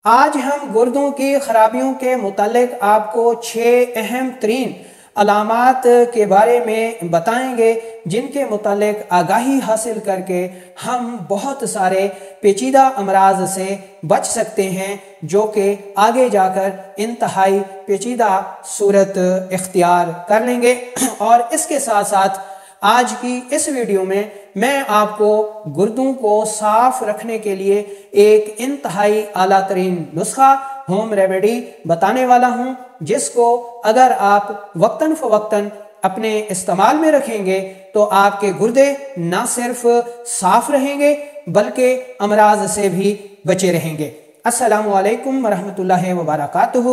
آج ہم گردوں کی خرابیوں کے متعلق آپ کو 6 اہم ترین علامات کے بارے میں بتائیں گے، جن کے متعلق آگاہی حاصل کر کے ہم بہت سارے پیچیدہ امراض سے بچ سکتے ہیں، جو کہ آگے جا کر انتہائی پیچیدہ صورت اختیار کر لیں گے۔ اور اس کے ساتھ ساتھ آج کی اس ویڈیو میں آپ کو گردوں کو صاف رکھنے کے لیے ایک انتہائی اعلیٰ ترین نسخہ ہوم ریمیڈی بتانے والا ہوں، جس کو اگر آپ وقتاً فوقتاً اپنے استعمال میں رکھیں گے تو آپ کے گردے نہ صرف صاف رہیں گے بلکہ امراض سے بھی بچے رہیں گے۔ السلام علیکم ورحمۃ اللہ وبرکاتہ۔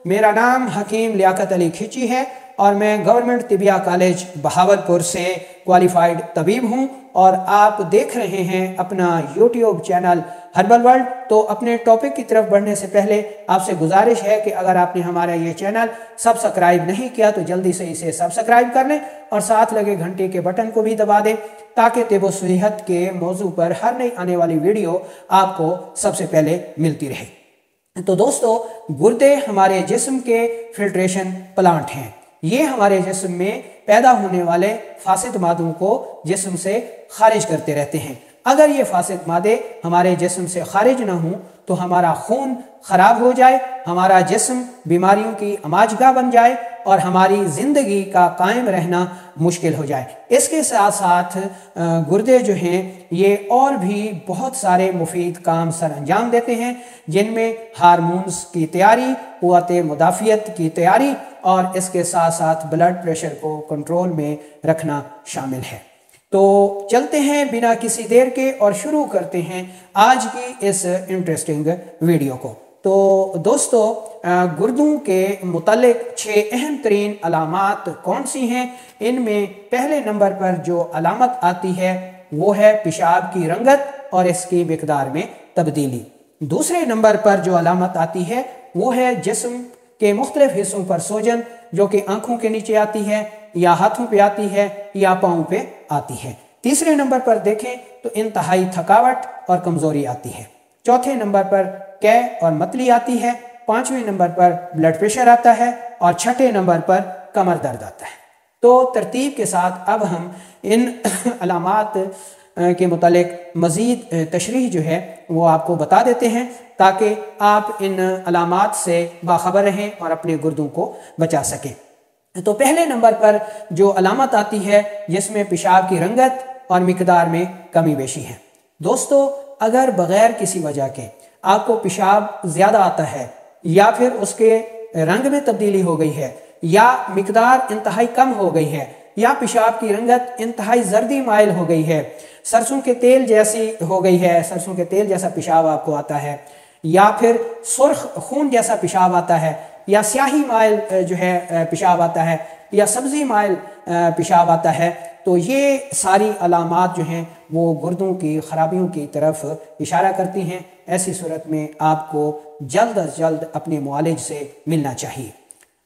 میرا نام حکیم لیاقت علی کھچی ہے اور میں گورنمنٹ طبیہ کالج بہاولپور سے کوالیفائیڈ طبیب ہوں، اور آپ دیکھ رہے ہیں اپنا یوٹیوب چینل ہربل ورلڈ۔ تو اپنے ٹاپک کی طرف بڑھنے سے پہلے آپ سے گزارش ہے کہ اگر آپ نے ہمارا یہ چینل سبسکرائب نہیں کیا تو جلدی سے اسے سبسکرائب کر لیں اور ساتھ لگے گھنٹے کے بٹن کو بھی دبا دیں، تاکہ طب و صحت کے موضوع پر ہر نئی آنے والی ویڈیو آپ کو سب سے پہلے ملتی رہے۔ تو دوستو، گردے ہمارے جسم کے فلٹریشن پلانٹ ہیں۔ یہ ہمارے جسم میں پیدا ہونے والے فاسد مادوں کو جسم سے خارج کرتے رہتے ہیں۔ اگر یہ فاسد مادے ہمارے جسم سے خارج نہ ہوں تو ہمارا خون خراب ہو جائے، ہمارا جسم بیماریوں کی اماجگاہ بن جائے اور ہماری زندگی کا قائم رہنا مشکل ہو جائے۔ اس کے ساتھ ساتھ گردے جو ہیں یہ اور بھی بہت سارے مفید کام سر انجام دیتے ہیں، جن میں ہارمونز کی تیاری، قوت مدافعت کی تیاری اور اس کے ساتھ ساتھ بلڈ پریشر کو کنٹرول میں رکھنا شامل ہے۔ تو چلتے ہیں بنا کسی دیر کے اور شروع کرتے ہیں آج کی اس انٹرسٹنگ ویڈیو کو۔ تو دوستو، گردوں کے متعلق 6 اہم ترین علامات کون سی ہیں؟ ان میں پہلے نمبر پر جو علامت آتی ہے وہ ہے پیشاب کی رنگت اور اس کی مقدار میں تبدیلی۔ دوسرے نمبر پر جو علامت آتی ہے وہ ہے جسم کے مختلف حصوں پر سوجن، جو کہ آنکھوں کے نیچے آتی ہے یا ہاتھوں پہ آتی ہے یا پاؤں پہ آتی ہے۔ تیسرے نمبر پر دیکھیں تو انتہائی تھکاوٹ اور کمزوری آتی ہے۔ چوتھے نمبر پر قے اور متلی آتی ہے۔ پانچویں نمبر پر بلڈ پریشر آتا ہے اور چھٹے نمبر پر کمر درد آتا ہے۔ تو ترتیب کے ساتھ اب ہم ان علامات کے متعلق مزید تشریح جو ہے وہ آپ کو بتا دیتے ہیں، تاکہ آپ ان علامات سے باخبر رہیں اور اپنے گردوں کو بچا سکیں۔ تو پہلے نمبر پر جو علامت آتی ہے جس میں پیشاب کی رنگت اور مقدار میں کمی بیشی ہے۔ دوستو، اگر بغیر کسی وجہ کے آپ کو پیشاب زیادہ آتا ہے یا پھر اس کے رنگ میں تبدیلی ہو گئی ہے یا مقدار انتہائی کم ہو گئی ہے یا پیشاب کی رنگت انتہائی زردی مائل ہو گئی ہے، سرسوں کے تیل جیسی ہو گئی ہے، سرسوں کے تیل جیسا پیشاب آپ کو آتا ہے، یا پھر سرخ خون جیسا پیشاب آتا ہے، یا سیاہی مائل جو ہے پیشاب آتا ہے، یا سبزی مائل پیشاب آتا ہے، تو یہ ساری علامات جو ہیں وہ گردوں کی خرابیوں کی طرف اشارہ کرتی ہیں۔ ایسی صورت میں آپ کو جلد از جلد اپنے معالج سے ملنا چاہیے۔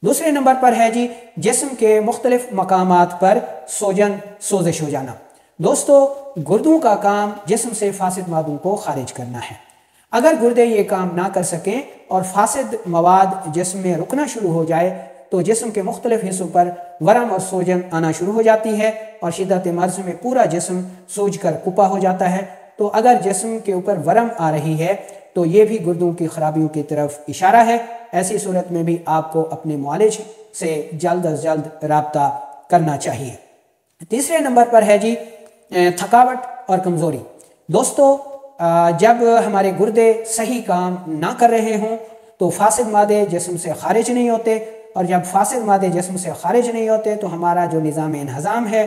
دوسرے نمبر پر ہے جی جسم کے مختلف مقامات پر سوجن، سوزش ہو جانا۔ دوستو، گردوں کا کام جسم سے فاسد مادوں کو خارج کرنا ہے۔ اگر گردے یہ کام نہ کر سکیں اور فاسد مواد جسم میں رکنا شروع ہو جائے تو جسم کے مختلف حصوں پر ورم اور سوجن آنا شروع ہو جاتی ہے اور شدت مرض میں پورا جسم سوج کر کپا ہو جاتا ہے۔ تو اگر جسم کے اوپر ورم آ رہی ہے تو یہ بھی گردوں کی خرابیوں کی طرف اشارہ ہے۔ ایسی صورت میں بھی آپ کو اپنے معالج سے جلد از جلد رابطہ کرنا چاہیے۔ تیسرے نمبر پر ہے جی تھکاوٹ اور کمزوری۔ دوستو، جب ہمارے گردے صحیح کام نہ کر رہے ہوں تو فاسد مادے جسم سے خارج نہیں ہوتے، اور جب فاسد مادے جسم سے خارج نہیں ہوتے تو ہمارا جو نظام انہضام ہے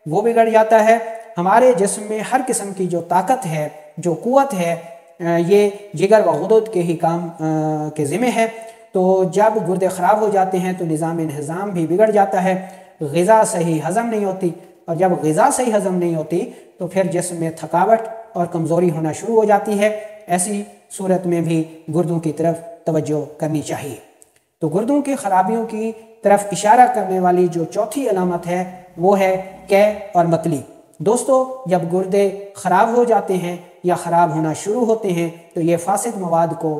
وہ بگڑ جاتا ہے۔ ہمارے جسم میں ہر قسم کی جو طاقت ہے، جو قوت ہے، یہ جگر و غدود کے ہی کام کے ذمہ ہے۔ تو جب گردے خراب ہو جاتے ہیں تو نظام انہضام بھی بگڑ جاتا ہے، غذا صحیح ہضم نہیں ہوتی، اور جب غذا صحیح ہضم نہیں ہوتی تو پھر جسم میں تھکاوٹ اور کمزوری ہونا شروع ہو جاتی ہے۔ ایسی صورت میں بھی گردوں کی طرف توجہ کرنی چاہیے۔ تو گردوں کی خرابیوں کی طرف اشارہ کرنے والی جو چوتھی علامت ہے وہ ہے قے اور متلی۔ دوستو، جب گردے خراب ہو جاتے ہیں یا خراب ہونا شروع ہوتے ہیں تو یہ فاسد مواد کو